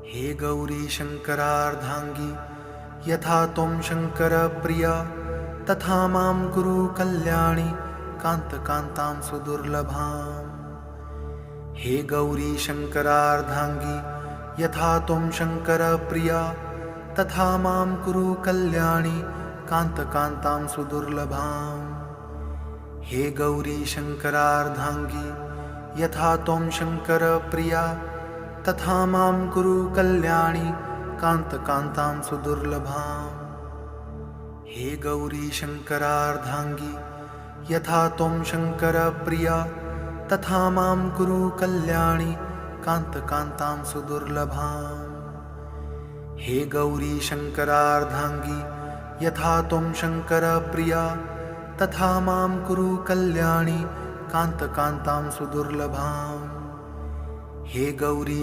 हे गौरी शङ्करार्धाङ्गी यथा त्वं शङ्करप्रिया तथा मां कुरु कल्याणि कान्तकान्तां सुदुर्लभाम्। हे गौरी शङ्करार्धाङ्गी यथा त्वं शङ्करप्रिया तथा मां कुरु कल्याणि कान्तकान्तां सुदुर्लभाम्। हे गौरी शङ्करार्धाङ्गी यथा त्वं शङ्करप्रिया तथा मां कुरु कल्याणि कान्तकान्तां सुदुर्लभाम्। हे गौरी शङ्करार्धाङ्गी यथा त्वं शङ्करप्रिया तथा मां कुरु कल्याणि कान्तकान्तां सुदुर्लभाम्। हे गौरी शङ्करार्धाङ्गी यथा त्वं शङ्करप्रिया तथा मां कुरु कल्याणि कान्तकान्तां सुदुर्लभाम्। हे गौरी